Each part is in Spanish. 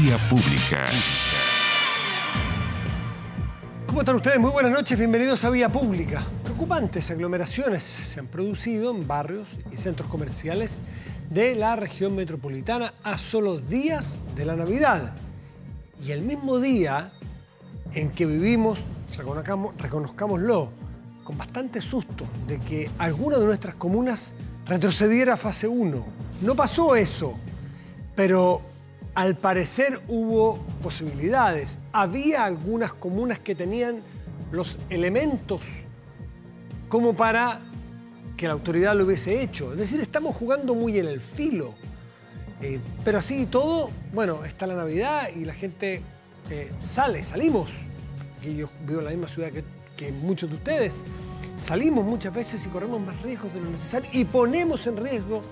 Vía Pública. ¿Cómo están ustedes? Muy buenas noches, bienvenidos a Vía Pública. Preocupantes aglomeraciones se han producido en barrios y centros comerciales de la región metropolitana a solo días de la Navidad. Y el mismo día en que vivimos, reconozcámoslo, con bastante susto de que alguna de nuestras comunas retrocediera a fase 1. No pasó eso, pero al parecer hubo posibilidades. Había algunas comunas que tenían los elementos como para que la autoridad lo hubiese hecho. Es decir, estamos jugando muy en el filo. Pero así y todo, bueno, está la Navidad y la gente salimos. Aquí yo vivo en la misma ciudad que muchos de ustedes. Salimos muchas veces y corremos más riesgos de lo necesario y ponemos en riesgo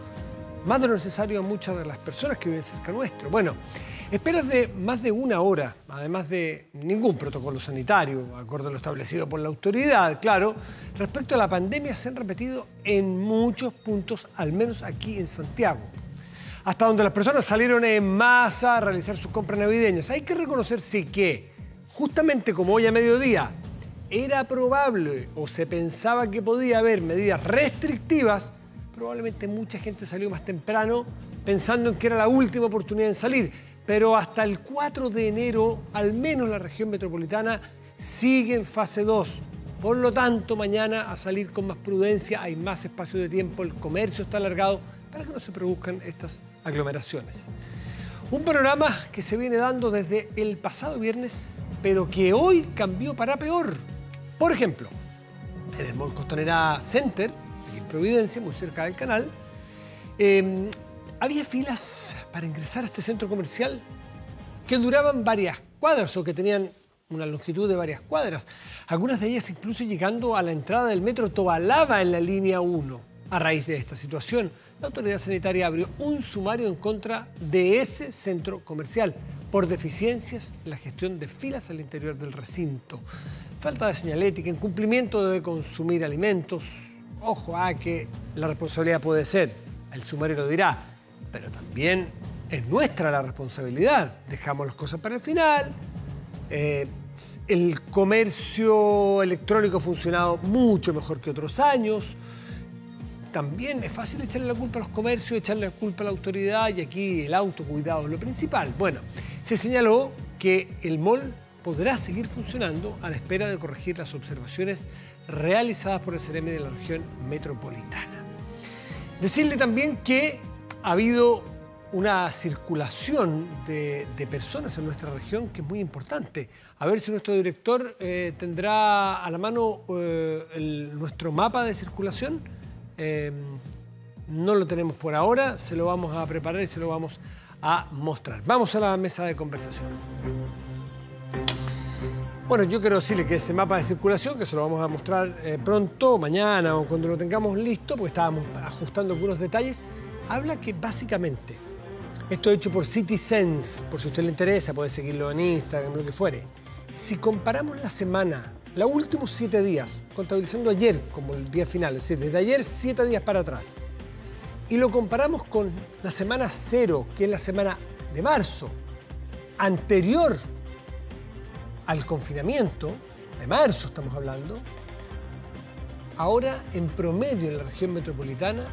más de lo necesario a muchas de las personas que viven cerca nuestro. Bueno, esperas de más de una hora, además de ningún protocolo sanitario, acorde a lo establecido por la autoridad, claro, respecto a la pandemia se han repetido en muchos puntos, al menos aquí en Santiago. Hasta donde las personas salieron en masa a realizar sus compras navideñas. Hay que reconocer, sí, que justamente como hoy a mediodía era probable o se pensaba que podía haber medidas restrictivas, probablemente mucha gente salió más temprano pensando en que era la última oportunidad en salir. Pero hasta el 4 de enero, al menos la región metropolitana sigue en fase 2. Por lo tanto, mañana a salir con más prudencia, hay más espacio de tiempo, el comercio está alargado para que no se produzcan estas aglomeraciones. Un panorama que se viene dando desde el pasado viernes, pero que hoy cambió para peor. Por ejemplo, en el Mall Costanera Center, en Providencia, muy cerca del canal, había filas para ingresar a este centro comercial que duraban varias cuadras o que tenían una longitud de varias cuadras. Algunas de ellas incluso llegando a la entrada del metro Tobalaba en la línea 1. A raíz de esta situación, la autoridad sanitaria abrió un sumario en contra de ese centro comercial por deficiencias en la gestión de filas al interior del recinto, falta de señalética, incumplimiento de consumir alimentos. Ojo a que la responsabilidad puede ser, el sumario lo dirá, pero también es nuestra la responsabilidad. Dejamos las cosas para el final. El comercio electrónico ha funcionado mucho mejor que otros años. También es fácil echarle la culpa a los comercios, echarle la culpa a la autoridad y aquí el autocuidado es lo principal. Bueno, se señaló que el mall podrá seguir funcionando a la espera de corregir las observaciones realizadas por el CEREMI de la región metropolitana. Decirle también que ha habido una circulación de personas en nuestra región que es muy importante. A ver si nuestro director tendrá a la mano nuestro mapa de circulación. No lo tenemos por ahora, se lo vamos a preparar y se lo vamos a mostrar. Vamos a la mesa de conversación. Bueno, yo quiero decirle que ese mapa de circulación, que se lo vamos a mostrar pronto, mañana o cuando lo tengamos listo, porque estábamos ajustando algunos detalles, habla que básicamente, esto hecho por CitySense, por si a usted le interesa, puede seguirlo en Instagram, lo que fuere. Si comparamos la semana, los últimos 7 días, contabilizando ayer como el día final, es decir, desde ayer 7 días para atrás, y lo comparamos con la semana 0, que es la semana de marzo, anterior al confinamiento, de marzo estamos hablando, ahora en promedio en la región metropolitana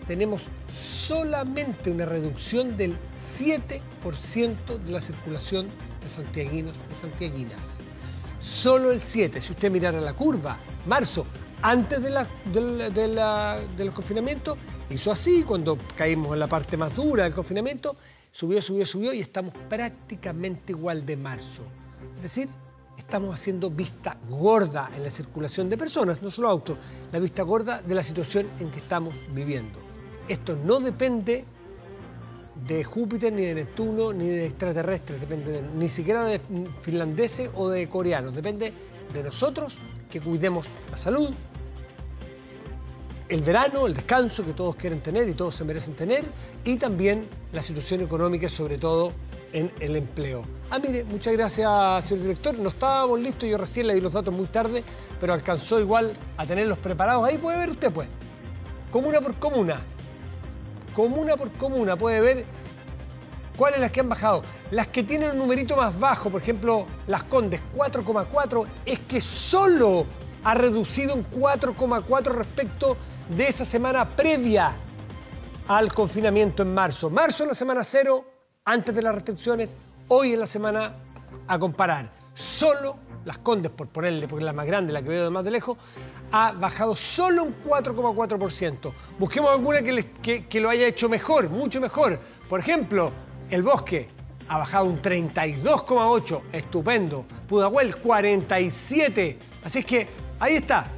tenemos solamente una reducción del 7% de la circulación de santiaguinos y santiaguinas. Solo el 7%. Si usted mirara la curva, marzo, antes del confinamiento, hizo así, cuando caímos en la parte más dura del confinamiento, subió y estamos prácticamente igual de marzo. Es decir, estamos haciendo vista gorda en la circulación de personas, no solo autos, la vista gorda de la situación en que estamos viviendo. Esto no depende de Júpiter, ni de Neptuno, ni de extraterrestres, depende ni siquiera de finlandeses o de coreanos, depende de nosotros que cuidemos la salud, el verano, el descanso que todos quieren tener y todos se merecen tener, y también la situación económica, sobre todo en el empleo. Mire, muchas gracias, señor director. No estábamos listos, yo recién le di los datos muy tarde, pero alcanzó igual a tenerlos preparados. Ahí puede ver usted, pues, comuna por comuna. Comuna por comuna, puede ver ¿Cuáles las que han bajado? Las que tienen un numerito más bajo, por ejemplo, Las Condes, 4,4, es que solo ha reducido un 4,4 respecto de esa semana previa al confinamiento en marzo. Marzo en la semana 0, antes de las restricciones, hoy en la semana a comparar. Solo Las Condes, por ponerle, porque es la más grande, la que veo de más de lejos, ha bajado solo un 4,4%. Busquemos alguna que lo haya hecho mejor, mucho mejor. Por ejemplo, El Bosque ha bajado un 32,8%, estupendo. Pudahuel, 47%. Así es que ahí está.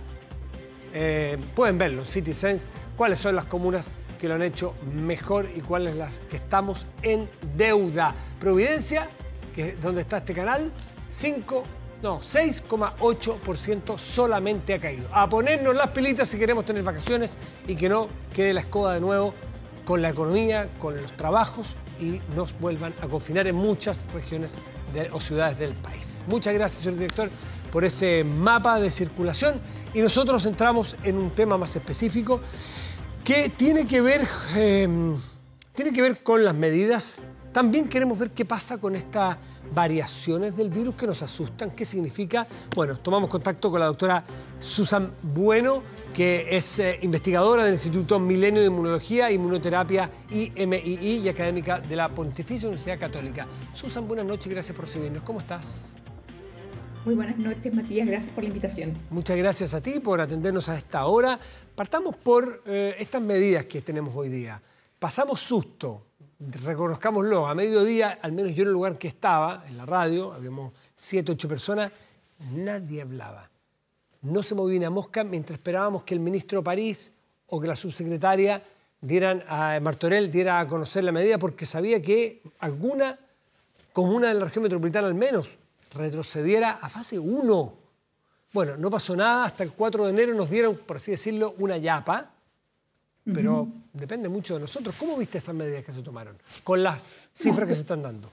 Pueden verlo, Citizense, cuáles son las comunas que lo han hecho mejor y cuáles las que estamos en deuda. Providencia, que es donde está este canal, 6,8% solamente ha caído. A ponernos las pilitas si queremos tener vacaciones y que no quede la escoba de nuevo con la economía, con los trabajos y nos vuelvan a confinar en muchas regiones o ciudades del país. Muchas gracias, señor director, por ese mapa de circulación y nosotros entramos en un tema más específico que tiene que ver con las medidas. También queremos ver qué pasa con estas variaciones del virus que nos asustan. ¿Qué significa? Bueno, tomamos contacto con la doctora Susan Bueno, que es investigadora del Instituto Milenio de Inmunología, Inmunoterapia IMII y académica de la Pontificia Universidad Católica. Susan, buenas noches y gracias por recibirnos. ¿Cómo estás? Muy buenas noches, Matías. Gracias por la invitación. Muchas gracias a ti por atendernos a esta hora. Partamos por estas medidas que tenemos hoy día. Pasamos susto, reconozcámoslo, a mediodía, al menos yo en el lugar que estaba, en la radio, habíamos 7, 8 personas, nadie hablaba. No se movía una mosca mientras esperábamos que el ministro París o que la subsecretaria Martorell diera a conocer la medida, porque sabía que alguna comuna de la región metropolitana al menos retrocediera a fase 1. Bueno, no pasó nada, hasta el 4 de enero nos dieron, por así decirlo, una yapa, pero depende mucho de nosotros. ¿Cómo viste esas medidas que se tomaron con las cifras que se están dando?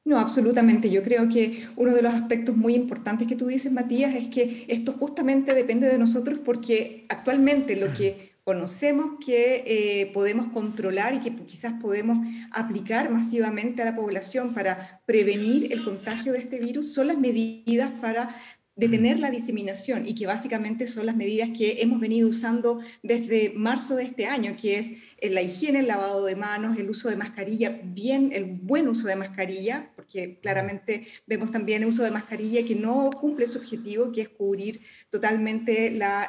No, absolutamente. Yo creo que uno de los aspectos muy importantes que tú dices, Matías, es que esto justamente depende de nosotros porque actualmente lo que conocemos que podemos controlar y que quizás podemos aplicar masivamente a la población para prevenir el contagio de este virus son las medidas para detener la diseminación y que básicamente son las medidas que hemos venido usando desde marzo de este año, que es la higiene, el lavado de manos, el uso de mascarilla, el buen uso de mascarilla, porque claramente vemos también el uso de mascarilla que no cumple su objetivo, que es cubrir totalmente la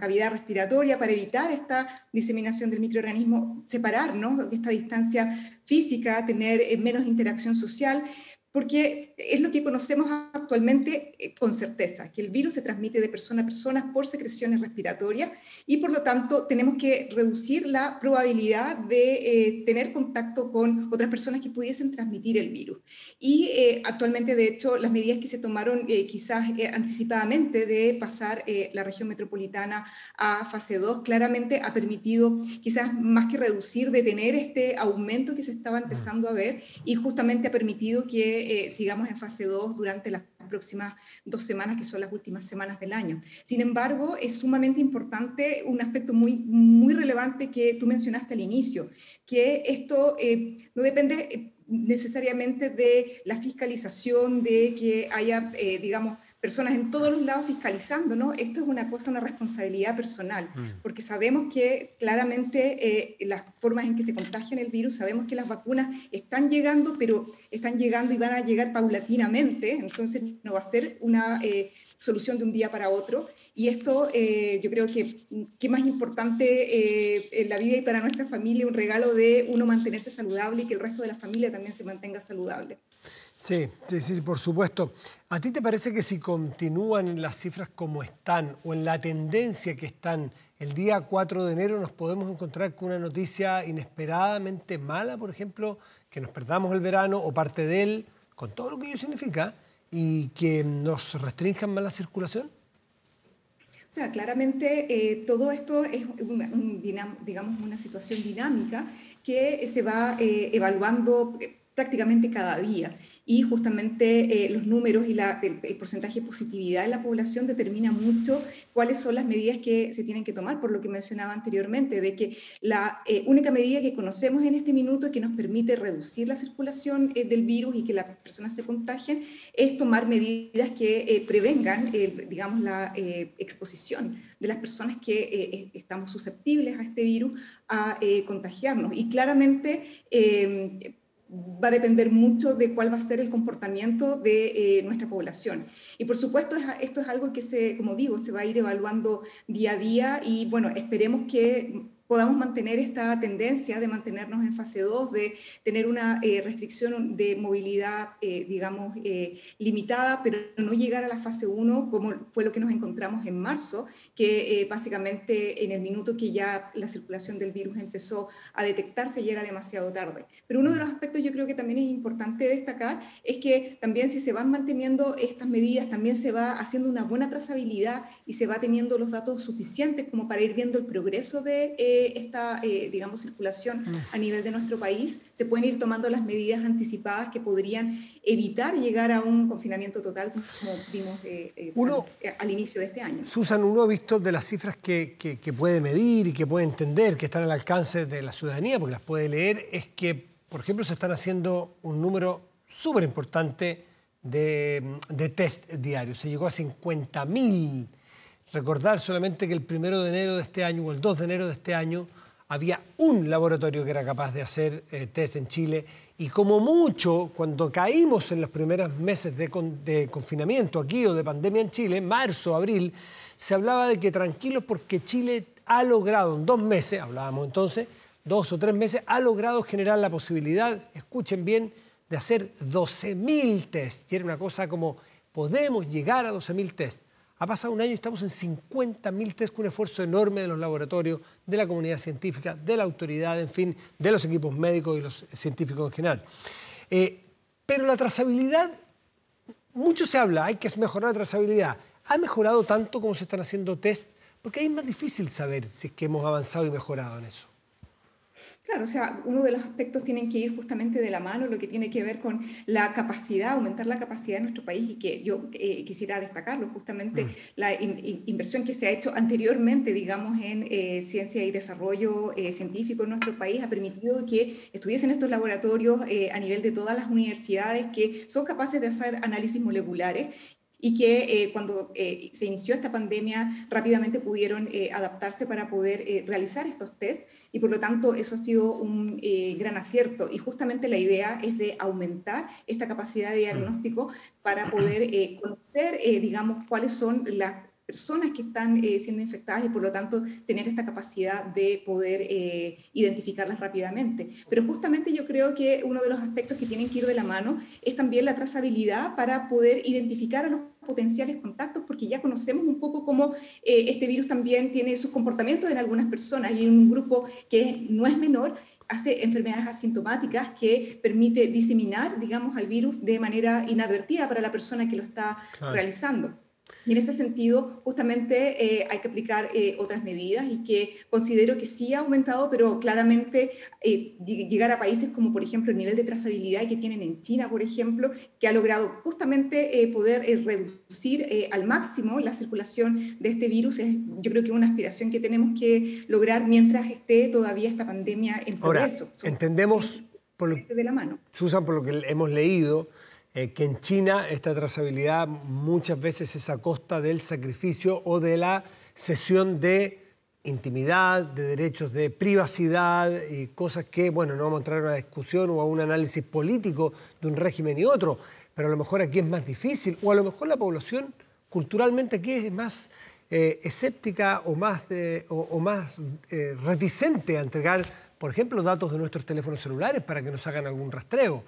cavidad respiratoria para evitar esta diseminación del microorganismo, separarnos de esta distancia física, tener menos interacción social, porque es lo que conocemos actualmente con certeza, que el virus se transmite de persona a persona por secreciones respiratorias y por lo tanto tenemos que reducir la probabilidad de tener contacto con otras personas que pudiesen transmitir el virus. Y actualmente, de hecho, las medidas que se tomaron quizás anticipadamente de pasar la región metropolitana a fase 2 claramente ha permitido quizás más que reducir, detener este aumento que se estaba empezando a ver y justamente ha permitido que sigamos en fase 2 durante las próximas 2 semanas, que son las últimas semanas del año. Sin embargo, es sumamente importante un aspecto muy, muy relevante que tú mencionaste al inicio, que esto no depende necesariamente de la fiscalización, de que haya, personas en todos los lados fiscalizando, ¿no? Esto es una responsabilidad personal, porque sabemos que claramente las formas en que se contagian el virus, sabemos que las vacunas están llegando, pero están llegando y van a llegar paulatinamente, entonces no va a ser una solución de un día para otro, y esto yo creo que más importante en la vida y para nuestra familia, un regalo de uno mantenerse saludable y que el resto de la familia también se mantenga saludable. Sí, por supuesto. ¿A ti te parece que si continúan las cifras como están o en la tendencia que están, el día 4 de enero nos podemos encontrar con una noticia inesperadamente mala, por ejemplo, que nos perdamos el verano o parte de él, con todo lo que ello significa, y que nos restrinjan más la circulación? O sea, claramente todo esto es una situación dinámica que se va evaluando prácticamente cada día. Y justamente los números y el porcentaje de positividad de la población determina mucho cuáles son las medidas que se tienen que tomar, por lo que mencionaba anteriormente, de que la única medida que conocemos en este minuto que nos permite reducir la circulación del virus y que las personas se contagien es tomar medidas que prevengan, digamos, la exposición de las personas que estamos susceptibles a este virus a contagiarnos. Y claramente va a depender mucho de cuál va a ser el comportamiento de nuestra población. Y por supuesto esto es algo que como digo, se va a ir evaluando día a día y bueno, esperemos que podamos mantener esta tendencia de mantenernos en fase 2, de tener una restricción de movilidad, digamos, limitada, pero no llegar a la fase 1, como fue lo que nos encontramos en marzo, que básicamente en el minuto que ya la circulación del virus empezó a detectarse ya era demasiado tarde. Pero uno de los aspectos yo creo que también es importante destacar es que también si se van manteniendo estas medidas, también se va haciendo una buena trazabilidad y se va teniendo los datos suficientes como para ir viendo el progreso de esta, digamos, circulación a nivel de nuestro país, se pueden ir tomando las medidas anticipadas que podrían evitar llegar a un confinamiento total como vimos al inicio de este año. Susan, uno ha visto de las cifras que puede medir y que puede entender, que están al alcance de la ciudadanía, porque las puede leer, es que, por ejemplo, se están haciendo un número súper importante de test diarios. Se llegó a 50.000. Recordar solamente que el 1 de enero de este año o el 2 de enero de este año había un laboratorio que era capaz de hacer test en Chile y como mucho, cuando caímos en los primeros meses de confinamiento aquí o de pandemia en Chile, marzo, abril, se hablaba de que tranquilos porque Chile ha logrado en 2 meses, hablábamos entonces, 2 o 3 meses, ha logrado generar la posibilidad, escuchen bien, de hacer 12.000 test. Y era una cosa como, podemos llegar a 12.000 test. Ha pasado un año y estamos en 50.000 test con un esfuerzo enorme de los laboratorios, de la comunidad científica, de la autoridad, en fin, de los equipos médicos y los científicos en general. Pero la trazabilidad, mucho se habla, hay que mejorar la trazabilidad. ¿Ha mejorado tanto como se están haciendo test? Porque ahí es más difícil saber si es que hemos avanzado y mejorado en eso. Claro, o sea, uno de los aspectos tienen que ir justamente de la mano, lo que tiene que ver con la capacidad, aumentar la capacidad de nuestro país y que yo quisiera destacarlo, justamente la inversión que se ha hecho anteriormente, digamos, en ciencia y desarrollo científico en nuestro país ha permitido que estuviesen estos laboratorios a nivel de todas las universidades que son capaces de hacer análisis moleculares y que cuando se inició esta pandemia rápidamente pudieron adaptarse para poder realizar estos test y por lo tanto eso ha sido un gran acierto y justamente la idea es de aumentar esta capacidad de diagnóstico para poder conocer, digamos, cuáles son las personas que están siendo infectadas y por lo tanto tener esta capacidad de poder identificarlas rápidamente. Pero justamente yo creo que uno de los aspectos que tienen que ir de la mano es también la trazabilidad para poder identificar a los potenciales contactos, porque ya conocemos un poco cómo este virus también tiene sus comportamientos en algunas personas y en un grupo que no es menor, hace enfermedades asintomáticas que permite diseminar, digamos, al virus de manera inadvertida para la persona que lo está realizando. Y en ese sentido, justamente hay que aplicar otras medidas y que considero que sí ha aumentado, pero claramente llegar a países como, por ejemplo, el nivel de trazabilidad que tienen en China, por ejemplo, que ha logrado justamente poder reducir al máximo la circulación de este virus, es yo creo que una aspiración que tenemos que lograr mientras esté todavía esta pandemia en progreso. Ahora, entendemos, de la mano. Susan, por lo que hemos leído, que en China esta trazabilidad muchas veces es a costa del sacrificio o de la cesión de intimidad, de derechos de privacidad y cosas que, bueno, no vamos a entrar a una discusión o a un análisis político de un régimen y otro, pero a lo mejor aquí es más difícil o a lo mejor la población culturalmente aquí es más escéptica o más reticente a entregar, por ejemplo, datos de nuestros teléfonos celulares para que nos hagan algún rastreo.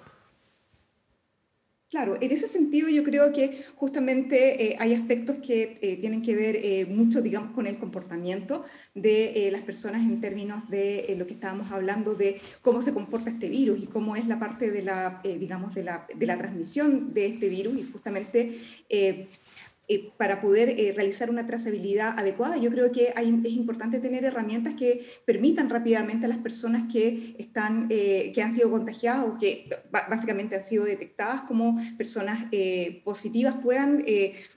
Claro, en ese sentido yo creo que justamente hay aspectos que tienen que ver mucho, digamos, con el comportamiento de las personas en términos de lo que estábamos hablando de cómo se comporta este virus y cómo es la parte de la, digamos, de la transmisión de este virus y justamente para poder realizar una trazabilidad adecuada. Yo creo que es importante tener herramientas que permitan rápidamente a las personas que han sido contagiadas o que básicamente han sido detectadas como personas positivas, puedan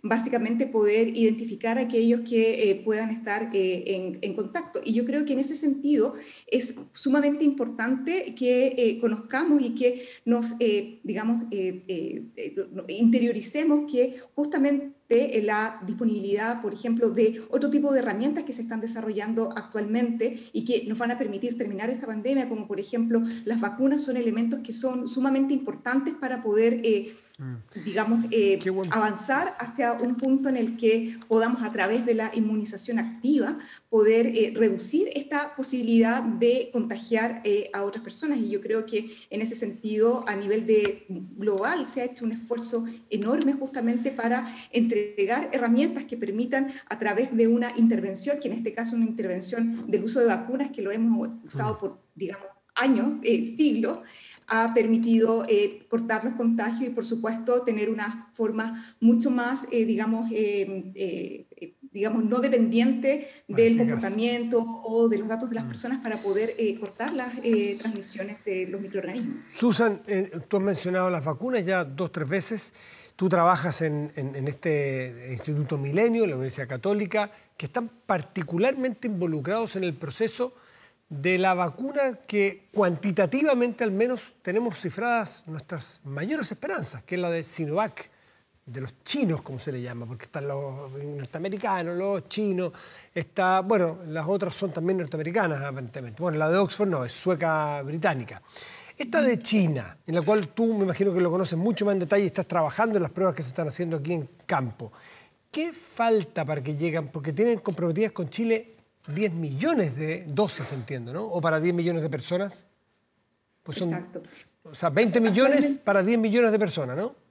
básicamente poder identificar a aquellos que puedan estar en contacto. Y yo creo que en ese sentido es sumamente importante que conozcamos y que nos, interioricemos que justamente la disponibilidad, por ejemplo, de otro tipo de herramientas que se están desarrollando actualmente y que nos van a permitir terminar esta pandemia, como por ejemplo las vacunas, son elementos que son sumamente importantes para poder, avanzar hacia un punto en el que podamos, a través de la inmunización activa, poder reducir esta posibilidad de contagiar a otras personas. Y yo creo que en ese sentido, a nivel global, se ha hecho un esfuerzo enorme justamente para entregar herramientas que permitan, a través de una intervención, que en este caso es una intervención del uso de vacunas, que lo hemos usado por, años, siglos, ha permitido cortar los contagios y, por supuesto, tener una forma mucho más, no dependiente del comportamiento o de los datos de las personas para poder cortar las transmisiones de los microorganismos. Susan, tú has mencionado las vacunas ya 2 o 3 veces. Tú trabajas en este Instituto Milenio, en la Universidad Católica, que están particularmente involucrados en el proceso de la vacuna que cuantitativamente al menos tenemos cifradas nuestras mayores esperanzas, que es la de Sinovac, de los chinos, como se le llama, porque están los norteamericanos, los chinos, las otras son también norteamericanas, aparentemente. Bueno, la de Oxford no, es sueca-británica. Esta de China, en la cual tú me imagino que lo conoces mucho más en detalle y estás trabajando en las pruebas que se están haciendo aquí en campo. ¿Qué falta para que lleguen? Porque tienen comprometidas con Chile 10 millones de dosis, entiendo, ¿no? O para 10 millones de personas. Pues son, exacto. O sea, 20 millones para 10 millones de personas, ¿no?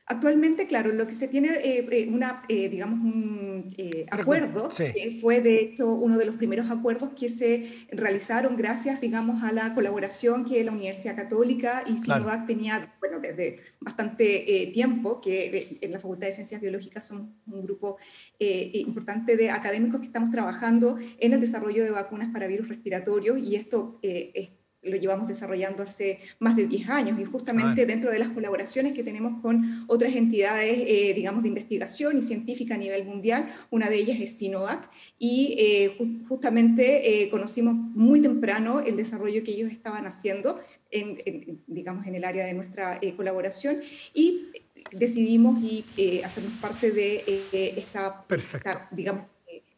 Actualmente, claro, lo que se tiene un acuerdo, sí, que fue de hecho uno de los primeros acuerdos que se realizaron gracias, a la colaboración que la Universidad Católica y Sinovac tenía, desde bastante tiempo, que en la Facultad de Ciencias Biológicas somos un grupo importante de académicos que estamos trabajando en el desarrollo de vacunas para virus respiratorios, y esto lo llevamos desarrollando hace más de 10 años, y justamente dentro de las colaboraciones que tenemos con otras entidades, de investigación y científica a nivel mundial, una de ellas es Sinovac, y justamente conocimos muy temprano el desarrollo que ellos estaban haciendo en el área de nuestra colaboración, y decidimos hacernos parte de esta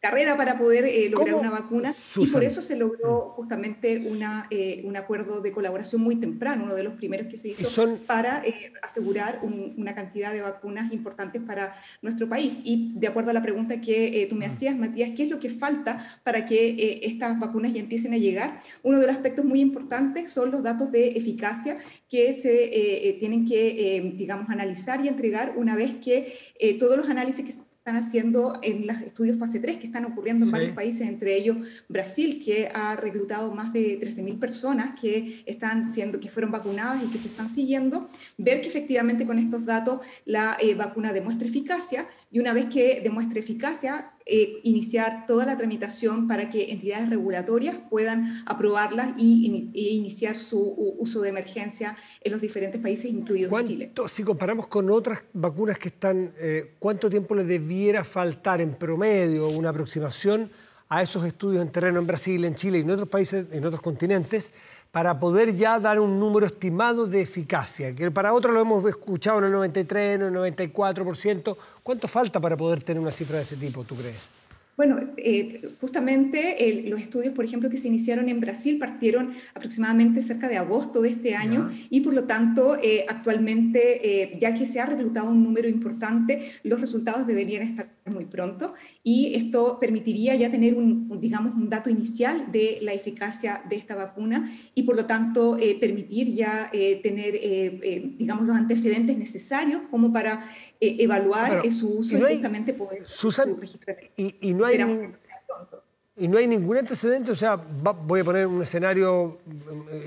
carrera para poder lograr una vacuna, Susan, y por eso se logró justamente un acuerdo de colaboración muy temprano, uno de los primeros que se hizo para asegurar una cantidad de vacunas importantes para nuestro país. Y de acuerdo a la pregunta que tú me hacías, Matías, ¿qué es lo que falta para que estas vacunas ya empiecen a llegar? Uno de los aspectos muy importantes son los datos de eficacia que se tienen que, analizar y entregar una vez que todos los análisis que están haciendo en los estudios fase 3 que están ocurriendo en varios países, entre ellos Brasil, que ha reclutado más de 13.000 personas que fueron vacunadas y que se están siguiendo, ver que efectivamente con estos datos la vacuna demuestra eficacia, y una vez que demuestre eficacia, iniciar toda la tramitación para que entidades regulatorias puedan aprobarlas e iniciar su uso de emergencia en los diferentes países, incluidos Chile. Si comparamos con otras vacunas que están, ¿cuánto tiempo le debiera faltar en promedio, una aproximación a esos estudios en terreno en Brasil, en Chile y en otros países, en otros continentes, para poder ya dar un número estimado de eficacia? Que para otros lo hemos escuchado en el 93%, en el 94%. ¿Cuánto falta para poder tener una cifra de ese tipo, tú crees? Bueno, justamente los estudios, por ejemplo, que se iniciaron en Brasil partieron aproximadamente cerca de agosto de este año, y por lo tanto, actualmente, ya que se ha reclutado un número importante, los resultados deberían estar muy pronto, y esto permitiría ya tener un dato inicial de la eficacia de esta vacuna, y por lo tanto permitir ya tener, los antecedentes necesarios como para evaluar su uso y justamente poder Susan, y no hay ningún antecedente. O sea, voy a poner un escenario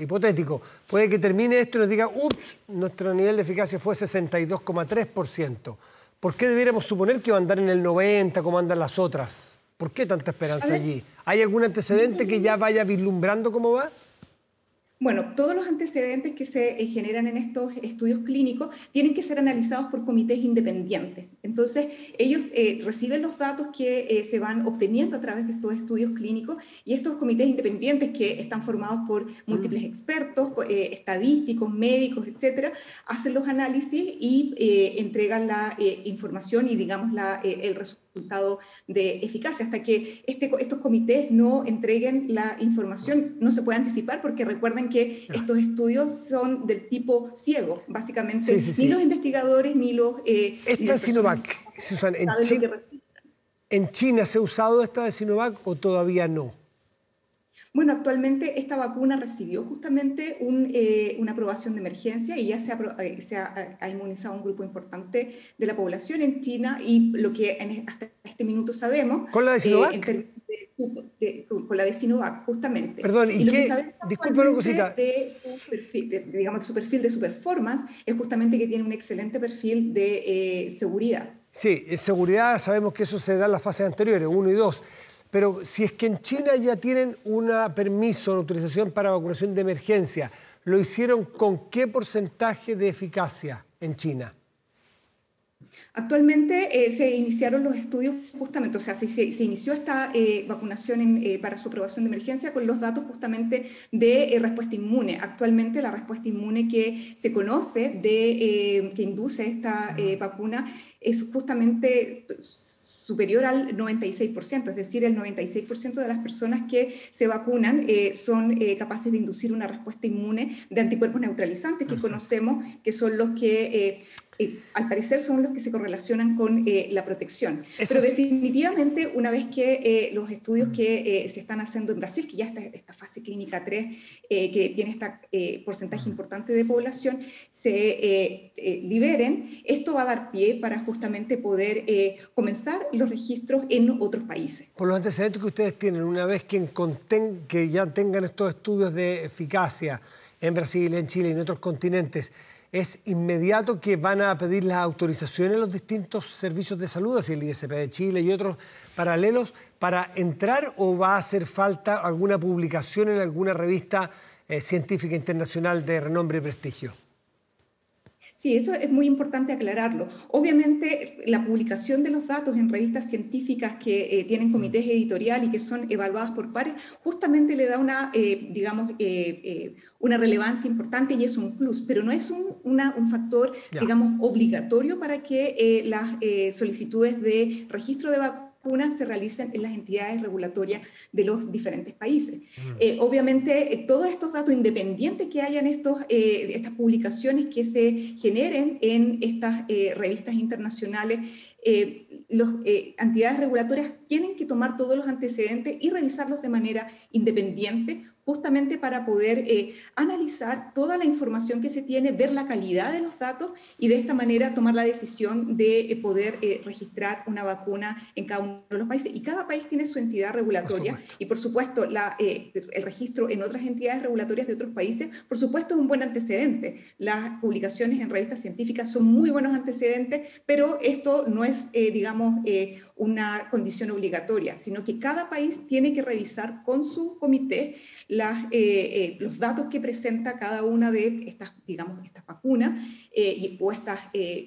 hipotético. Puede que termine esto y nos diga, ups, nuestro nivel de eficacia fue 62,3%. ¿por qué debiéramos suponer que va a andar en el 90 como andan las otras? ¿Por qué tanta esperanza allí? ¿Hay algún antecedente que ya vaya vislumbrando cómo va? Bueno, todos los antecedentes que se generan en estos estudios clínicos tienen que ser analizados por comités independientes. Entonces, ellos reciben los datos que se van obteniendo a través de estos estudios clínicos y estos comités independientes que están formados por múltiples expertos, estadísticos, médicos, etcétera, hacen los análisis y entregan la información y, digamos, el resultado de eficacia. Hasta que estos comités no entreguen la información, no se puede anticipar, porque recuerden que estos estudios son del tipo ciego, básicamente. Ni los investigadores ni los... Esta Sinovac, Susan, ¿en China se ha usado esta de Sinovac o todavía no? Bueno, actualmente esta vacuna recibió justamente una aprobación de emergencia y ya se ha inmunizado un grupo importante de la población en China, y lo que hasta este minuto sabemos... ¿Con la de Sinovac? Con la de Sinovac, justamente. Perdón, ¿y qué? Disculpa una cosita. De su perfil de su performance es justamente que tiene un excelente perfil de seguridad. Sí, en seguridad sabemos que eso se da en las fases anteriores, 1 y 2. Pero si es que en China ya tienen un permiso, una autorización para vacunación de emergencia, ¿lo hicieron con qué porcentaje de eficacia en China? Actualmente se iniciaron los estudios justamente, o sea, se inició esta vacunación para su aprobación de emergencia con los datos justamente de respuesta inmune. Actualmente la respuesta inmune que se conoce que induce esta vacuna es justamente superior al 96%, es decir, el 96% de las personas que se vacunan son capaces de inducir una respuesta inmune de anticuerpos neutralizantes, que conocemos que son los que... al parecer son los que se correlacionan con la protección. Pero definitivamente, una vez que los estudios que se están haciendo en Brasil, que ya está esta fase clínica 3, que tiene este porcentaje importante de población, se liberen, esto va a dar pie para justamente poder comenzar los registros en otros países. Por los antecedentes que ustedes tienen, una vez que ya tengan estos estudios de eficacia en Brasil, en Chile y en otros continentes, ¿es inmediato que van a pedir las autorizaciones a los distintos servicios de salud, así el ISP de Chile y otros paralelos, para entrar, o va a hacer falta alguna publicación en alguna revista científica internacional de renombre y prestigio? Sí, eso es muy importante aclararlo. Obviamente, la publicación de los datos en revistas científicas que tienen comités editorial y que son evaluadas por pares, justamente le da una, una relevancia importante, y es un plus, pero no es un factor, digamos, obligatorio para que las solicitudes de registro de vacunas se realicen en las entidades regulatorias de los diferentes países. Obviamente, todos estos datos independientes que hayan estas publicaciones que se generen en estas revistas internacionales, las entidades regulatorias tienen que tomar todos los antecedentes y revisarlos de manera independiente, justamente para poder analizar toda la información que se tiene, ver la calidad de los datos y de esta manera tomar la decisión de poder registrar una vacuna en cada uno de los países. Y cada país tiene su entidad regulatoria, y por supuesto el registro en otras entidades regulatorias de otros países, por supuesto, es un buen antecedente. Las publicaciones en revistas científicas son muy buenos antecedentes, pero esto no es, una condición obligatoria, sino que cada país tiene que revisar con su comité los datos que presenta cada una de estas, estas vacunas o estas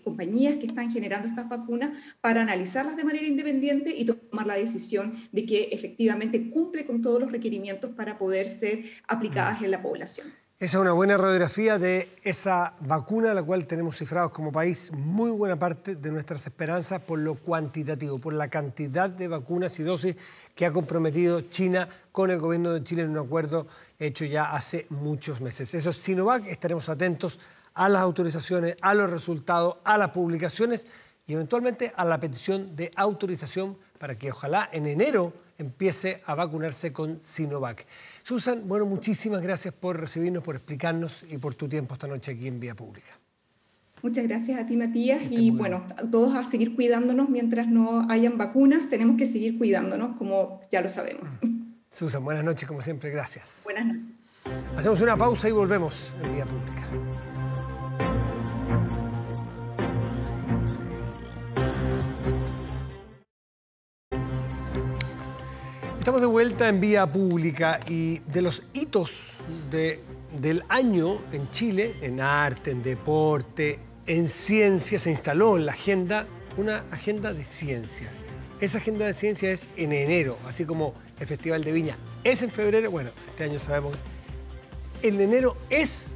compañías que están generando estas vacunas, para analizarlas de manera independiente y tomar la decisión de que efectivamente cumple con todos los requerimientos para poder ser aplicadas en la población. Esa es una buena radiografía de esa vacuna, de la cual tenemos cifrados como país muy buena parte de nuestras esperanzas por lo cuantitativo, por la cantidad de vacunas y dosis que ha comprometido China con el gobierno de Chile en un acuerdo hecho ya hace muchos meses. Eso es Sinovac. Estaremos atentos a las autorizaciones, a los resultados, a las publicaciones y eventualmente a la petición de autorización para que ojalá en enero empiece a vacunarse con Sinovac. Susan, bueno, muchísimas gracias por recibirnos, por explicarnos y por tu tiempo esta noche aquí en Vía Pública. Muchas gracias a ti, Matías, y bueno, todos a seguir cuidándonos mientras no hayan vacunas. Tenemos que seguir cuidándonos, como ya lo sabemos. Susan, buenas noches, como siempre, gracias. Buenas noches. Hacemos una pausa y volvemos en Vía Pública. Estamos de vuelta en Vía Pública y de los hitos del año en Chile, en arte, en deporte, en ciencia, se instaló en la agenda una agenda de ciencia. Esa agenda de ciencia es en enero, así como el Festival de Viña es en febrero. Bueno, este año sabemos que en enero es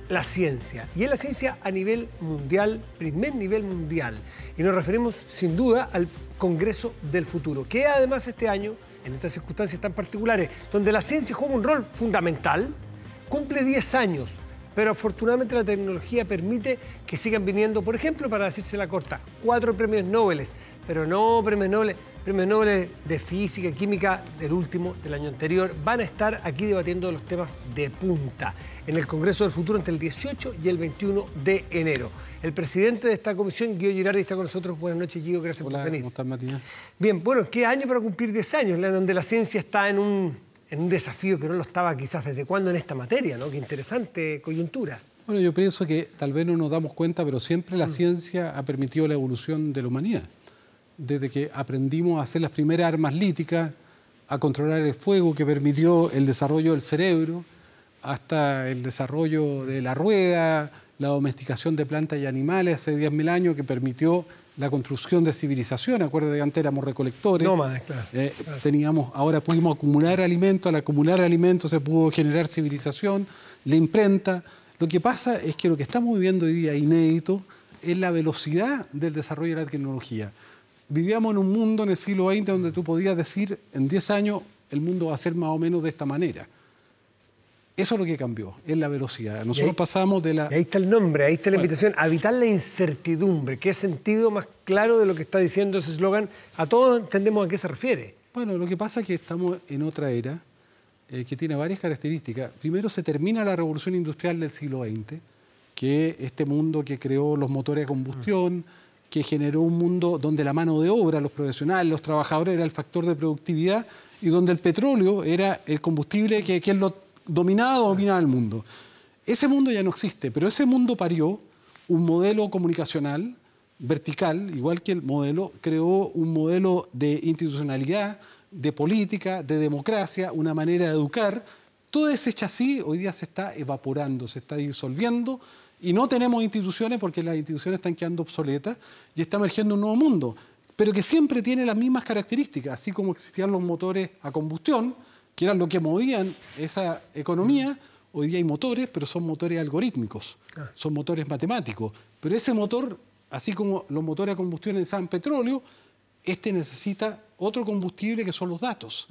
la ciencia, y es la ciencia a nivel mundial, primer nivel mundial. Y nos referimos sin duda al Congreso del Futuro, que además este año, en estas circunstancias tan particulares, donde la ciencia juega un rol fundamental, cumple 10 años. Pero afortunadamente la tecnología permite que sigan viniendo, por ejemplo, para decirse la corta, 4 premios Nobel, pero no premios Nobel de física y química del último, del año anterior. Van a estar aquí debatiendo los temas de punta en el Congreso del Futuro entre el 18 y el 21 de enero. El presidente de esta comisión, Guido Girardi, está con nosotros. Buenas noches, Guido, gracias por venir. ¿Cómo estás, Matías? Bien, bueno, ¿qué año para cumplir 10 años? Donde la ciencia está en un desafío que no lo estaba quizás desde cuándo en esta materia, ¿no? Qué interesante coyuntura. Bueno, yo pienso que tal vez no nos damos cuenta, pero siempre la ciencia ha permitido la evolución de la humanidad. Desde que aprendimos a hacer las primeras armas líticas, a controlar el fuego, que permitió el desarrollo del cerebro, hasta el desarrollo de la rueda, la domesticación de plantas y animales hace 10.000 años, que permitió la construcción de civilización. Acuérdate que antes éramos recolectores. Nómadas, claro. Ahora pudimos acumular alimentos, al acumular alimentos se pudo generar civilización, la imprenta. Lo que pasa es que lo que estamos viviendo hoy día inédito es la velocidad del desarrollo de la tecnología. Vivíamos en un mundo en el siglo XX donde tú podías decir, en 10 años el mundo va a ser más o menos de esta manera. Eso es lo que cambió, es la velocidad. Nosotros pasamos de la... Y ahí está el nombre, ahí está la invitación, evitar la incertidumbre. ¿Qué sentido más claro de lo que está diciendo ese eslogan? A todos entendemos a qué se refiere. Bueno, lo que pasa es que estamos en otra era que tiene varias características. Primero, se termina la revolución industrial del siglo XX, que este mundo que creó los motores de combustión, que generó un mundo donde la mano de obra, los profesionales, los trabajadores, era el factor de productividad, y donde el petróleo era el combustible que es lo dominaba el mundo. Ese mundo ya no existe, pero ese mundo parió un modelo comunicacional vertical, igual que el modelo, creó un modelo de institucionalidad, de política, de democracia, una manera de educar. Todo ese chasis hoy día se está evaporando, se está disolviendo, y no tenemos instituciones porque las instituciones están quedando obsoletas y está emergiendo un nuevo mundo, pero que siempre tiene las mismas características, así como existían los motores a combustión, que eran lo que movían esa economía. Hoy día hay motores, pero son motores algorítmicos, son motores matemáticos. Pero ese motor, así como los motores a combustión necesitan petróleo, este necesita otro combustible que son los datos.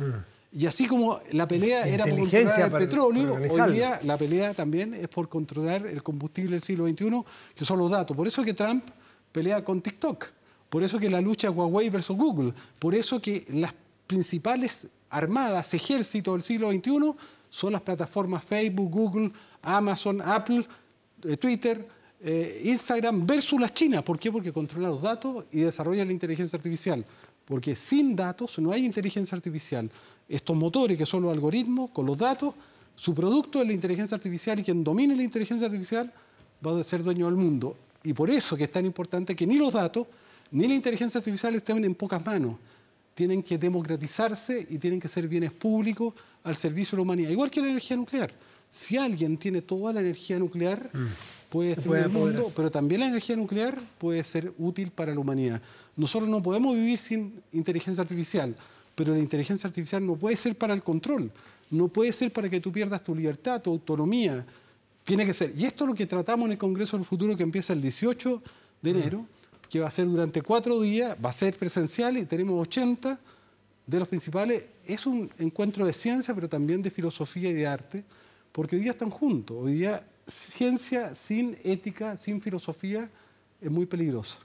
Y así como la pelea era por controlar el petróleo, hoy día la pelea también es por controlar el combustible del siglo XXI, que son los datos. Por eso que Trump pelea con TikTok, por eso que la lucha Huawei versus Google, por eso que las principales armadas, ejércitos del siglo XXI son las plataformas Facebook, Google, Amazon, Apple, Twitter, Instagram versus las chinas. ¿Por qué? Porque controlan los datos y desarrollan la inteligencia artificial. Porque sin datos no hay inteligencia artificial. Estos motores, que son los algoritmos, con los datos, su producto es la inteligencia artificial, y quien domine la inteligencia artificial va a ser dueño del mundo. Y por eso que es tan importante que ni los datos ni la inteligencia artificial estén en pocas manos. Tienen que democratizarse y tienen que ser bienes públicos al servicio de la humanidad. Igual que la energía nuclear. Si alguien tiene toda la energía nuclear, puede destruir el mundo, pero también la energía nuclear puede ser útil para la humanidad. Nosotros no podemos vivir sin inteligencia artificial, pero la inteligencia artificial no puede ser para el control, no puede ser para que tú pierdas tu libertad, tu autonomía. Tiene que ser. Y esto es lo que tratamos en el Congreso del Futuro, que empieza el 18 de enero, que va a ser durante 4 días, va a ser presencial y tenemos 80 de los principales. Es un encuentro de ciencia, pero también de filosofía y de arte, porque hoy día están juntos. Hoy día ciencia sin ética, sin filosofía, es muy peligrosa.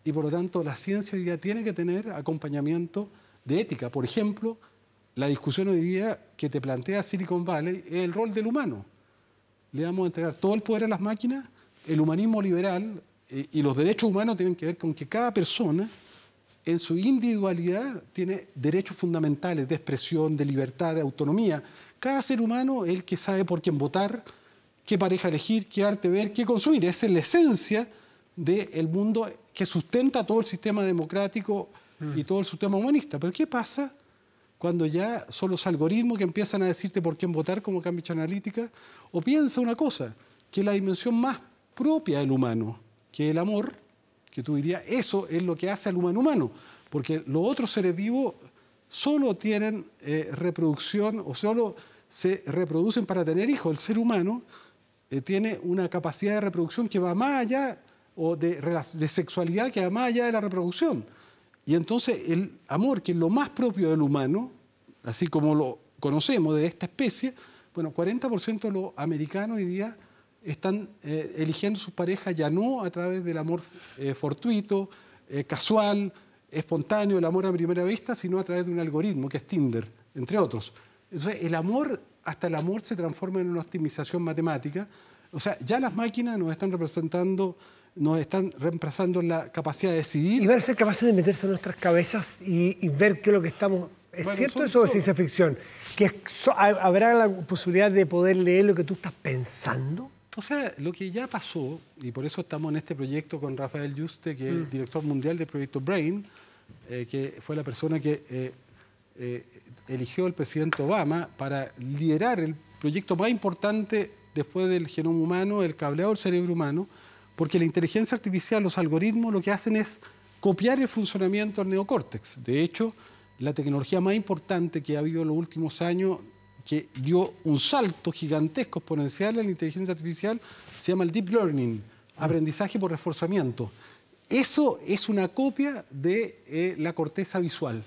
Y por lo tanto la ciencia hoy día tiene que tener acompañamiento de ética. Por ejemplo, la discusión hoy día que te plantea Silicon Valley es el rol del humano. Le vamos a entregar todo el poder a las máquinas. El humanismo liberal y los derechos humanos tienen que ver con que cada persona en su individualidad tiene derechos fundamentales de expresión, de libertad, de autonomía. Cada ser humano es el que sabe por quién votar, qué pareja elegir, qué arte ver, qué consumir. Esa es la esencia del mundo que sustenta todo el sistema democrático y todo el sistema humanista. Pero ¿qué pasa cuando ya son los algoritmos que empiezan a decirte por quién votar como Cambridge Analytica, o piensa una cosa, que la dimensión más propia del humano, que es el amor, que tú dirías, eso es lo que hace al humano humano, porque los otros seres vivos solo tienen reproducción o solo se reproducen para tener hijos. El ser humano tiene una capacidad de reproducción que va más allá, o de sexualidad que va más allá de la reproducción. Y entonces el amor, que es lo más propio del humano, así como lo conocemos de esta especie, bueno, 40% de los americanos hoy día están eligiendo sus parejas ya no a través del amor fortuito, casual, espontáneo, el amor a primera vista, sino a través de un algoritmo que es Tinder, entre otros. Entonces el amor, hasta el amor se transforma en una optimización matemática. O sea, ya las máquinas nos están reemplazando la capacidad de decidir. Y van a ser capaces de meterse en nuestras cabezas y ver qué es lo que estamos... ¿Es cierto eso de ciencia ficción? ¿Habrá la posibilidad de poder leer lo que tú estás pensando? O sea, lo que ya pasó, y por eso estamos en este proyecto con Rafael Yuste, que es el director mundial del proyecto BRAIN, que fue la persona que eligió el presidente Obama para liderar el proyecto más importante después del genoma humano, el cableado del cerebro humano, porque la inteligencia artificial, los algoritmos, lo que hacen es copiar el funcionamiento del neocórtex. De hecho, la tecnología más importante que ha habido en los últimos años, que dio un salto gigantesco exponencial en la inteligencia artificial, se llama el Deep Learning, aprendizaje por reforzamiento. Eso es una copia de la corteza visual.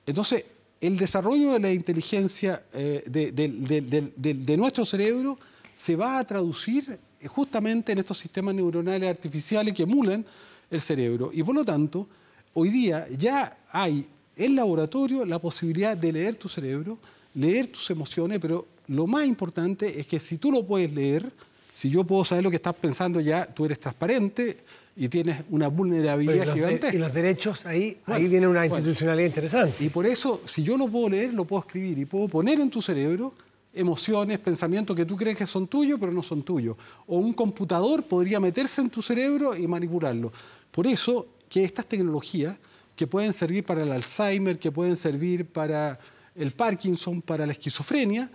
Entonces, el desarrollo de la inteligencia de nuestro cerebro se va a traducir justamente en estos sistemas neuronales artificiales que emulan el cerebro. Y por lo tanto, hoy día ya hay en laboratorio la posibilidad de leer tu cerebro, leer tus emociones, pero lo más importante es que si tú lo puedes leer, si yo puedo saber lo que estás pensando, ya tú eres transparente y tienes una vulnerabilidad gigantesca. Y los derechos, ahí viene una institucionalidad interesante. Y por eso, si yo lo puedo leer, lo puedo escribir y puedo poner en tu cerebro emociones, pensamientos que tú crees que son tuyos, pero no son tuyos. O un computador podría meterse en tu cerebro y manipularlo. Por eso que estas tecnologías, que pueden servir para el Alzheimer, que pueden servir para el Parkinson, para la esquizofrenia,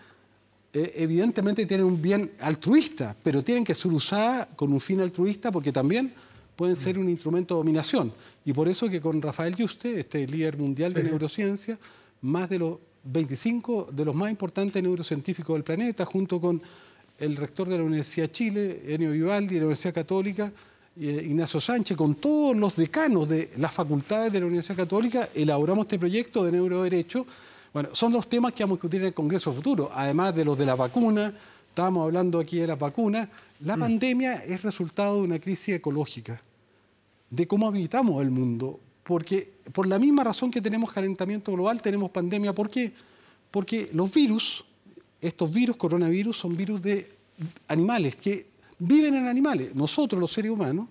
evidentemente tienen un bien altruista, pero tienen que ser usadas con un fin altruista porque también pueden ser un instrumento de dominación. Y por eso que con Rafael Yuste, este líder mundial de neurociencia, más de los 25 de los más importantes neurocientíficos del planeta, junto con el rector de la Universidad de Chile, Enio Vivaldi, de la Universidad Católica, Ignacio Sánchez, con todos los decanos de las facultades de la Universidad Católica, elaboramos este proyecto de neuroderecho. Bueno, son los temas que vamos a discutir en el Congreso futuro, además de los de la vacuna. Estábamos hablando aquí de las vacunas. La pandemia es resultado de una crisis ecológica, de cómo habitamos el mundo, porque por la misma razón que tenemos calentamiento global, tenemos pandemia. ¿Por qué? Porque los virus, estos virus, coronavirus, son virus de animales que viven en animales. Nosotros, los seres humanos,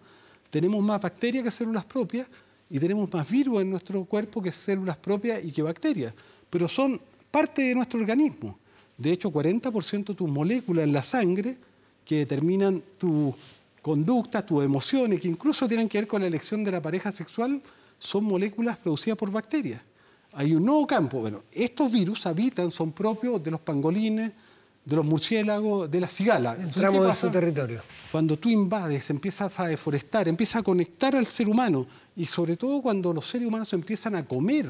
tenemos más bacterias que células propias y tenemos más virus en nuestro cuerpo que células propias y que bacterias, pero son parte de nuestro organismo. De hecho, 40% de tus moléculas en la sangre que determinan tu conducta, tus emociones, que incluso tienen que ver con la elección de la pareja sexual, son moléculas producidas por bacterias. Hay un nuevo campo. Bueno, estos virus habitan, son propios de los pangolines, de los murciélagos, de las cigalas. Entramos en su territorio. Cuando tú invades, empiezas a deforestar, empiezas a conectar al ser humano, y sobre todo cuando los seres humanos empiezan a comer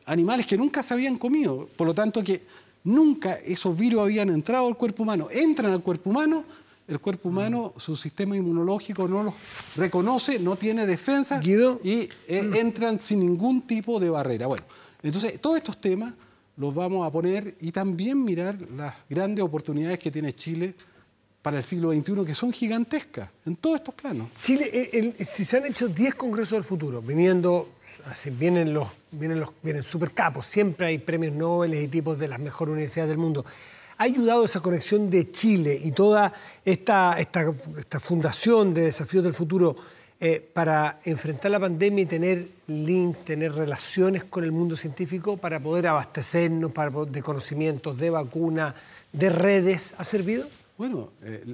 animales que nunca se habían comido, por lo tanto que nunca esos virus habían entrado al cuerpo humano, entran al cuerpo humano, el cuerpo humano, su sistema inmunológico no los reconoce, no tiene defensa, Guido. Y entran sin ningún tipo de barrera. Bueno, entonces todos estos temas los vamos a poner y también mirar las grandes oportunidades que tiene Chile para el siglo XXI, que son gigantescas en todos estos planos. Chile, si se han hecho 10 congresos del futuro, vienen super capos, siempre hay premios Nobel y tipos de las mejores universidades del mundo. ¿Ha ayudado esa conexión de Chile y toda esta fundación de Desafíos del Futuro para enfrentar la pandemia y tener links, tener relaciones con el mundo científico para poder abastecernos de conocimientos, de vacunas, de redes? ¿Ha servido? Bueno,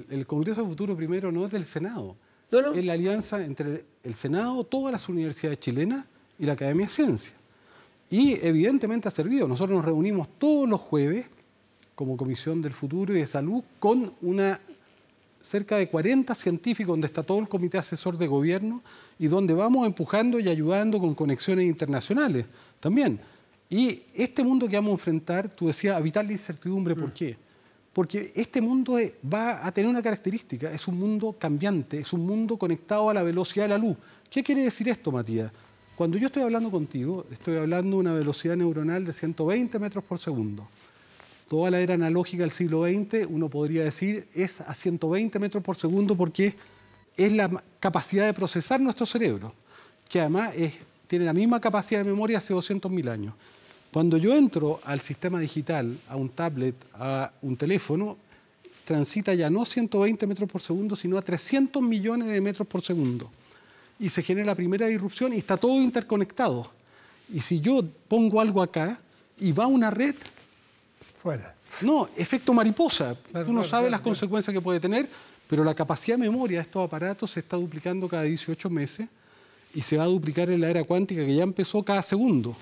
el Congreso del Futuro primero no es del Senado. No. Es la alianza entre el Senado, todas las universidades chilenas y la Academia de Ciencias. Y evidentemente ha servido. Nosotros nos reunimos todos los jueves como Comisión del Futuro y de Salud con cerca de 40 científicos, donde está todo el comité asesor de gobierno y donde vamos empujando y ayudando con conexiones internacionales también. Y este mundo que vamos a enfrentar, tú decías, evitar la incertidumbre, ¿por qué? Porque este mundo va a tener una característica, es un mundo cambiante, es un mundo conectado a la velocidad de la luz. ¿Qué quiere decir esto, Matías? Cuando yo estoy hablando contigo, estoy hablando de una velocidad neuronal de 120 metros por segundo. Toda la era analógica del siglo XX, uno podría decir, es a 120 metros por segundo porque es la capacidad de procesar nuestro cerebro, que además tiene la misma capacidad de memoria hace 200.000 años. Cuando yo entro al sistema digital, a un tablet, a un teléfono, transita ya no 120 metros por segundo, sino a 300 millones de metros por segundo. Y se genera la primera disrupción y está todo interconectado. Y si yo pongo algo acá y va a una red... Fuera. No, efecto mariposa. Claro, Tú no sabes las claro. consecuencias que puede tener, pero la capacidad de memoria de estos aparatos se está duplicando cada 18 meses y se va a duplicar en la era cuántica, que ya empezó cada segundo.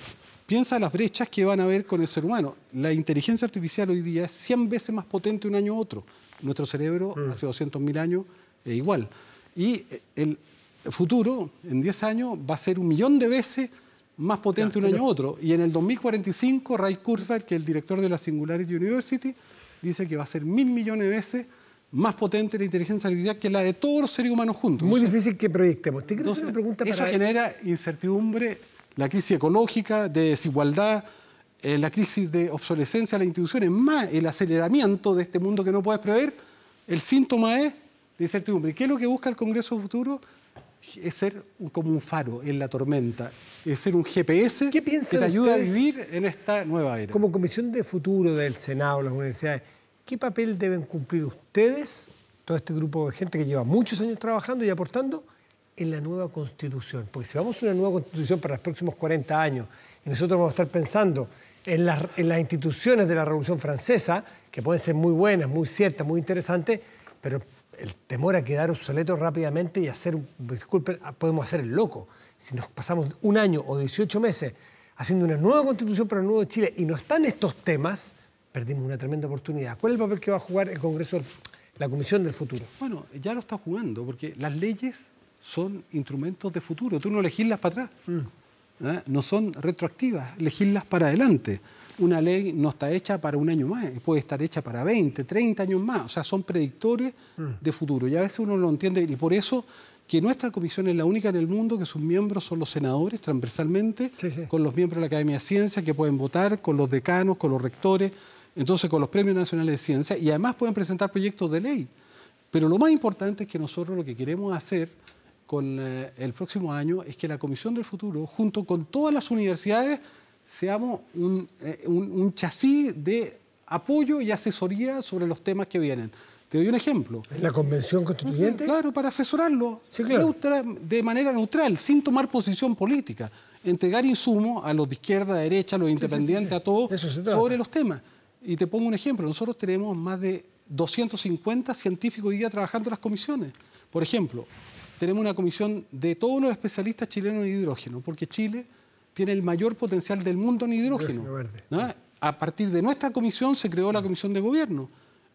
Piensa las brechas que van a haber con el ser humano. La inteligencia artificial hoy día es 100 veces más potente un año a otro. Nuestro cerebro hace 200.000 años es igual. Y el futuro, en 10 años, va a ser 1.000.000 de veces más potente un año a otro. Y en el 2045, Ray Kurzweil, que es el director de la Singularity University, dice que va a ser 1.000 millones de veces más potente la inteligencia artificial que la de todos los seres humanos juntos. Muy difícil que proyectemos. Te quiero hacer una pregunta eso para... genera incertidumbre, la crisis ecológica, de desigualdad, la crisis de obsolescencia de las instituciones, más el aceleramiento de este mundo que no puedes prever. El síntoma es la incertidumbre. ¿Qué es lo que busca el Congreso Futuro? Es ser como un faro en la tormenta, es ser un GPS que te ayuda a vivir en esta nueva era. Como Comisión de Futuro del Senado, las universidades, ¿qué papel deben cumplir ustedes, todo este grupo de gente que lleva muchos años trabajando y aportando, en la nueva Constitución? Porque si vamos a una nueva Constitución para los próximos 40 años y nosotros vamos a estar pensando en las instituciones de la Revolución Francesa, que pueden ser muy buenas, muy ciertas, muy interesantes, pero el temor a quedar obsoletos rápidamente y disculpen, podemos hacer el loco. Si nos pasamos un año o 18 meses haciendo una nueva Constitución para el nuevo Chile y no están estos temas, perdimos una tremenda oportunidad. ¿Cuál es el papel que va a jugar el Congreso, la Comisión del Futuro? Bueno, ya lo está jugando, porque las leyes son instrumentos de futuro. Tú no legislas para atrás. No son retroactivas, legislas para adelante. Una ley no está hecha para un año más, puede estar hecha para 20, 30 años más. O sea, son predictores de futuro. Y a veces uno lo entiende. Y por eso que nuestra comisión es la única en el mundo que sus miembros son los senadores, transversalmente, con los miembros de la Academia de Ciencias que pueden votar, con los decanos, con los rectores, entonces con los premios nacionales de ciencia. Y además pueden presentar proyectos de ley. Pero lo más importante es que nosotros lo que queremos hacer con el próximo año es que la Comisión del Futuro, junto con todas las universidades, seamos un chasis de apoyo y asesoría sobre los temas que vienen. Te doy un ejemplo. ¿En la Convención Constituyente? Claro, para asesorarlo Sí, claro. de manera neutral, sin tomar posición política. Entregar insumos a los de izquierda, a derecha, a los independientes, a todos, sobre los temas. Y te pongo un ejemplo. Nosotros tenemos más de 250 científicos hoy día trabajando en las comisiones. Por ejemplo, tenemos una comisión de todos los especialistas chilenos en hidrógeno, porque Chile tiene el mayor potencial del mundo en hidrógeno. ¿No? A partir de nuestra comisión se creó la comisión de gobierno.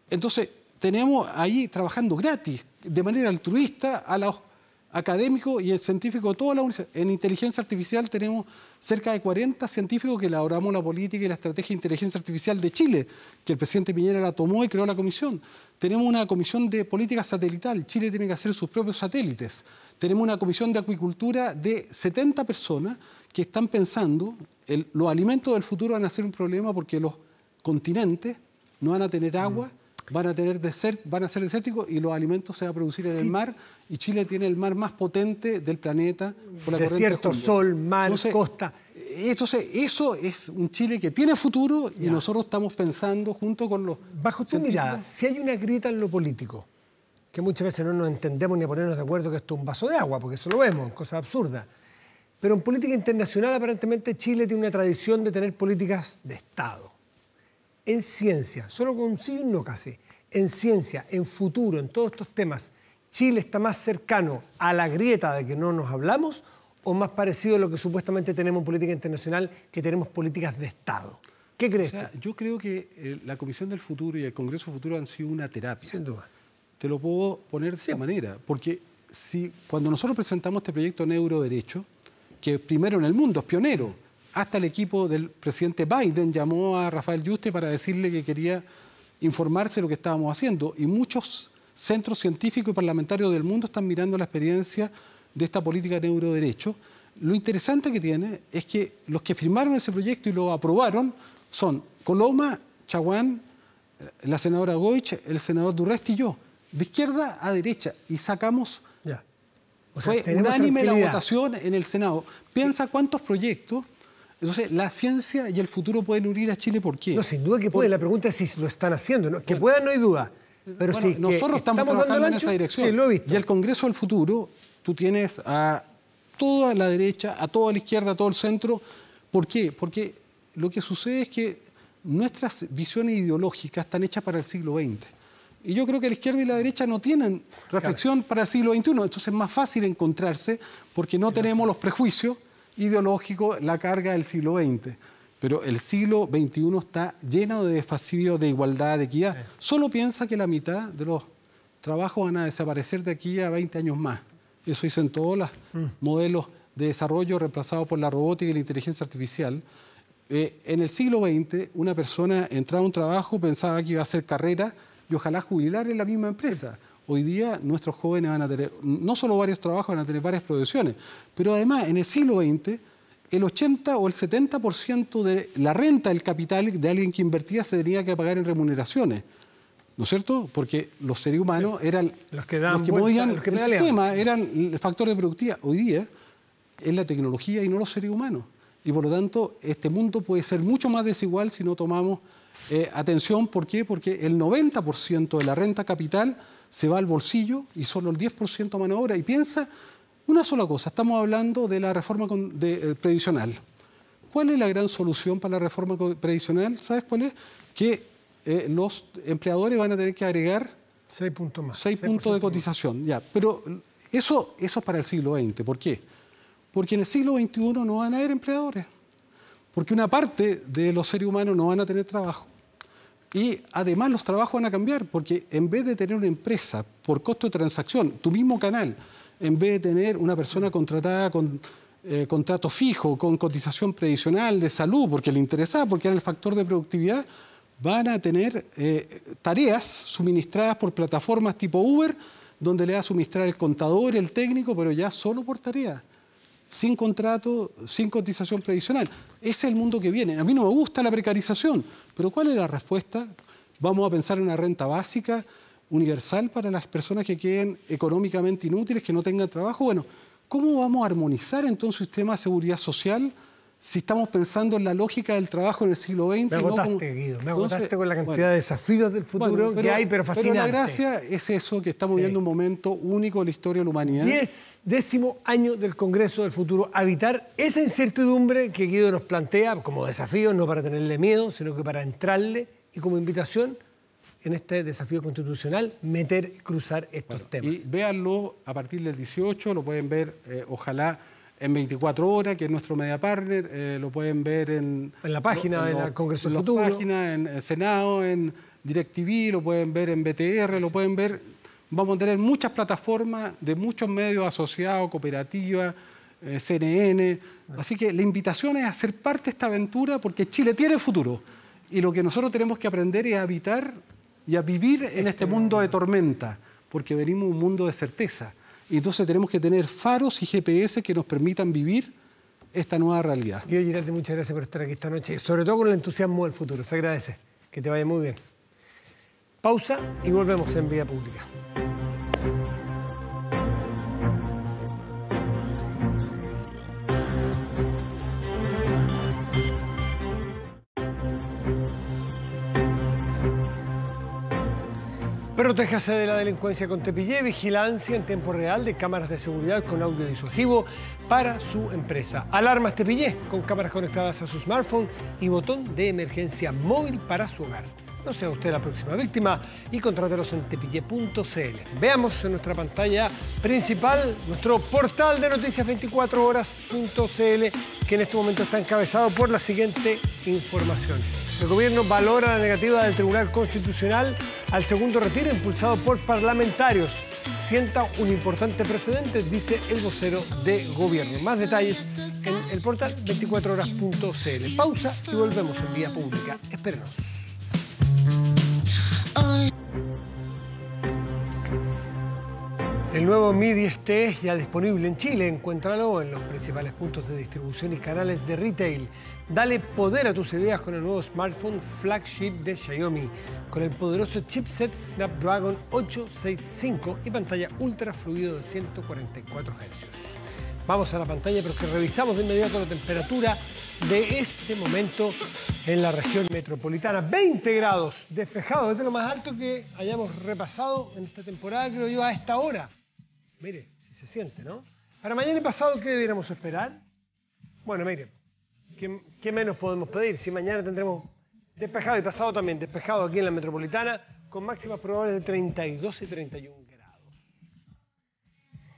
Entonces, tenemos ahí trabajando gratis, de manera altruista, a los académicos y el científico de toda la universidad. En inteligencia artificial tenemos cerca de 40 científicos que elaboramos la política y la estrategia de inteligencia artificial de Chile, que el presidente Piñera la tomó y creó la comisión. Tenemos una comisión de política satelital. Chile tiene que hacer sus propios satélites. Tenemos una comisión de acuicultura de 70 personas que están pensando, los alimentos del futuro van a ser un problema porque los continentes no van a tener agua, van a ser desérticos y los alimentos se van a producir en el mar, y Chile tiene el mar más potente del planeta por la desierto, sol, mar, costa. Entonces, eso es un Chile que tiene futuro y nosotros estamos pensando junto con los... Bajo tu mirada, si hay una grieta en lo político, que muchas veces no nos entendemos ni a ponernos de acuerdo que esto es un vaso de agua, porque eso lo vemos, cosas absurdas. Pero en política internacional, aparentemente, Chile tiene una tradición de tener políticas de Estado. En ciencia, solo con sí y no casi, en ciencia, en futuro, en todos estos temas, ¿Chile está más cercano a la grieta de que no nos hablamos o más parecido a lo que supuestamente tenemos en política internacional, que tenemos políticas de Estado? ¿Qué crees? O sea, yo creo que la Comisión del Futuro y el Congreso Futuro han sido una terapia. Sin duda. Te lo puedo poner de esta manera, porque cuando nosotros presentamos este proyecto Neuroderecho, que primero en el mundo es pionero, hasta el equipo del presidente Biden llamó a Rafael Yuste para decirle que quería informarse de lo que estábamos haciendo, y muchos centros científicos y parlamentarios del mundo están mirando la experiencia de esta política de neuroderecho. Lo interesante que tiene es que los que firmaron ese proyecto y lo aprobaron son Coloma, Chaguán, la senadora Goich, el senador Durresti y yo, de izquierda a derecha, y sacamos... Ya. Fue unánime la votación en el Senado. Piensa cuántos proyectos. Entonces, la ciencia y el futuro pueden unir a Chile. ¿Por qué? No, sin duda que pueden. La pregunta es si lo están haciendo, ¿no? Que puedan, no hay duda. Pero bueno, sí, nosotros estamos trabajando en esa dirección. Sí, lo he visto. Y el Congreso del Futuro, tú tienes a toda la derecha, a toda la izquierda, a todo el centro. ¿Por qué? Porque lo que sucede es que nuestras visiones ideológicas están hechas para el siglo XX. Y yo creo que la izquierda y la derecha no tienen reflexión para el siglo XXI. Entonces es más fácil encontrarse porque no tenemos los prejuicios ideológicos, la carga del siglo XX. Pero el siglo XXI está lleno de desafíos de igualdad, de equidad. Solo piensa que la mitad de los trabajos van a desaparecer de aquí a 20 años más. Eso dicen todos los modelos de desarrollo reemplazados por la robótica y la inteligencia artificial. En el siglo XX, una persona entraba a un trabajo, pensaba que iba a hacer carrera y ojalá jubilar en la misma empresa. Hoy día nuestros jóvenes van a tener no solo varios trabajos, van a tener varias profesiones, pero además en el siglo XX el 80 o el 70% de la renta del capital de alguien que invertía se tenía que pagar en remuneraciones, ¿no es cierto? Porque los seres humanos eran los que movían el sistema, eran el factor de productividad. Hoy día es la tecnología y no los seres humanos. Y por lo tanto, este mundo puede ser mucho más desigual si no tomamos atención. ¿Por qué? Porque el 90% de la renta capital se va al bolsillo y solo el 10% a mano de obra. Y piensa una sola cosa, estamos hablando de la reforma previsional. ¿Cuál es la gran solución para la reforma previsional? ¿Sabes cuál es? Que los empleadores van a tener que agregar 6 puntos más. 6 puntos de cotización. Ya, pero eso es para el siglo XX. ¿Por qué? Porque en el siglo XXI no van a haber empleadores. Porque una parte de los seres humanos no van a tener trabajo. Y además los trabajos van a cambiar, porque en vez de tener una empresa por costo de transacción, tu mismo canal, en vez de tener una persona contratada con contrato fijo, con cotización previsional de salud, porque le interesaba, porque era el factor de productividad, van a tener tareas suministradas por plataformas tipo Uber, donde le va a suministrar el contador, el técnico, pero ya solo por tarea, sin contrato, sin cotización previsional. Ese es el mundo que viene. A mí no me gusta la precarización, pero ¿cuál es la respuesta? Vamos a pensar en una renta básica universal para las personas que queden económicamente inútiles, que no tengan trabajo. Bueno, ¿cómo vamos a armonizar entonces un sistema de seguridad social si estamos pensando en la lógica del trabajo en el siglo XX? Me agotaste, Guido, me agotaste con la cantidad de desafíos del futuro que hay, pero fascinante. Pero la gracia es eso, que estamos viviendo un momento único en la historia de la humanidad. 10º año del Congreso del Futuro, habitar esa incertidumbre que Guido nos plantea como desafío, no para tenerle miedo, sino que para entrarle y como invitación en este desafío constitucional, cruzar estos temas. Y véanlo a partir del 18, lo pueden ver, ojalá, en 24 horas, que es nuestro media partner, lo pueden ver en la página del Congreso del Futuro. En la página, en el Senado, en DirecTV, lo pueden ver en BTR, lo pueden ver. Vamos a tener muchas plataformas de muchos medios asociados, cooperativas, CNN. Así que la invitación es a ser parte de esta aventura, porque Chile tiene futuro. Y lo que nosotros tenemos que aprender es a habitar y a vivir en este mundo de tormenta, porque venimos de un mundo de certeza. Y entonces tenemos que tener faros y GPS que nos permitan vivir esta nueva realidad. Guido Girardi, muchas gracias por estar aquí esta noche, sobre todo con el entusiasmo del futuro. Se agradece. Que te vaya muy bien. Pausa y volvemos en Vía Pública. Protéjase de la delincuencia con Tepillé, vigilancia en tiempo real de cámaras de seguridad con audio disuasivo para su empresa. Alarmas Tepillé, con cámaras conectadas a su smartphone y botón de emergencia móvil para su hogar. No sea usted la próxima víctima y contrátelos en tepille.cl. Veamos en nuestra pantalla principal nuestro portal de noticias 24horas.cl, que en este momento está encabezado por la siguiente información. El gobierno valora la negativa del Tribunal Constitucional al segundo retiro impulsado por parlamentarios. Sienta un importante precedente, dice el vocero de gobierno. Más detalles en el portal 24horas.cl. Pausa y volvemos en Vía Pública. Espérenos. El nuevo Mi 10T es ya disponible en Chile. Encuéntralo en los principales puntos de distribución y canales de retail. Dale poder a tus ideas con el nuevo smartphone flagship de Xiaomi, con el poderoso chipset Snapdragon 865 y pantalla ultra fluido de 144 Hz. Vamos a la pantalla, pero que revisamos de inmediato la temperatura de este momento en la región metropolitana. 20 grados, despejado, desde lo más alto que hayamos repasado en esta temporada, creo yo, a esta hora. Mire, si se siente, ¿no? Para mañana y pasado, ¿qué debiéramos esperar? Bueno, mire, ¿qué menos podemos pedir? Si mañana tendremos despejado y pasado también, despejado aquí en la metropolitana, con máximas probables de 32 y 31 grados.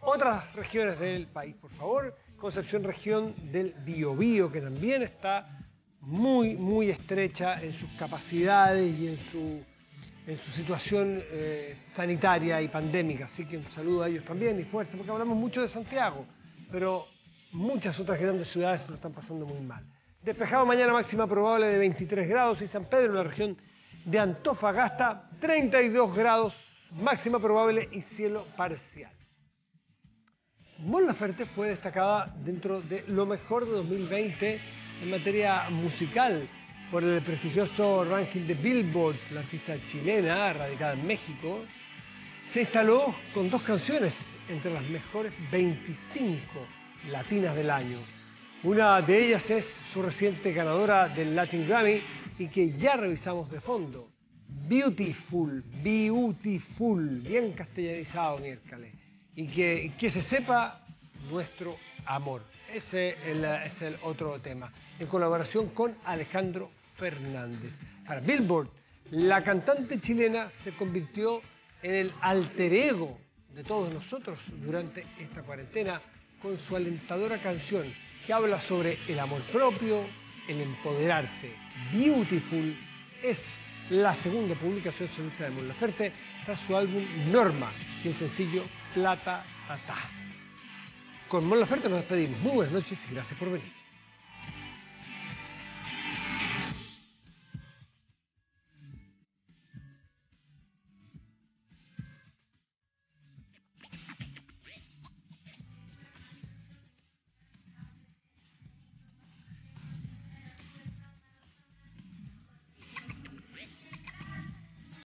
Otras regiones del país, por favor. Concepción, región del Biobío, que también está muy estrecha en sus capacidades y en su situación sanitaria y pandémica. Así que un saludo a ellos también y fuerza, porque hablamos mucho de Santiago, pero muchas otras grandes ciudades lo están pasando muy mal. Despejado mañana, máxima probable de 23 grados, y San Pedro, la región de Antofagasta, 32 grados, máxima probable y cielo parcial. Mon Laferte fue destacada dentro de lo mejor de 2020 en materia musical por el prestigioso ranking de Billboard. La artista chilena, radicada en México, se instaló con 2 canciones entre las mejores 25 latinas del año. Una de ellas es su reciente ganadora del Latin Grammy y que ya revisamos de fondo. Beautiful, bien castellanizado, miércoles. Y que se sepa nuestro amor. Ese es el otro tema, en colaboración con Alejandro Fernández. Para Billboard, la cantante chilena se convirtió en el alter ego de todos nosotros durante esta cuarentena con su alentadora canción que habla sobre el amor propio, el empoderarse. Beautiful es la segunda publicación solista de Mon Laferte tras su álbum Norma y el sencillo Plata Tata. Con Mon Laferte nos despedimos. Muy buenas noches y gracias por venir.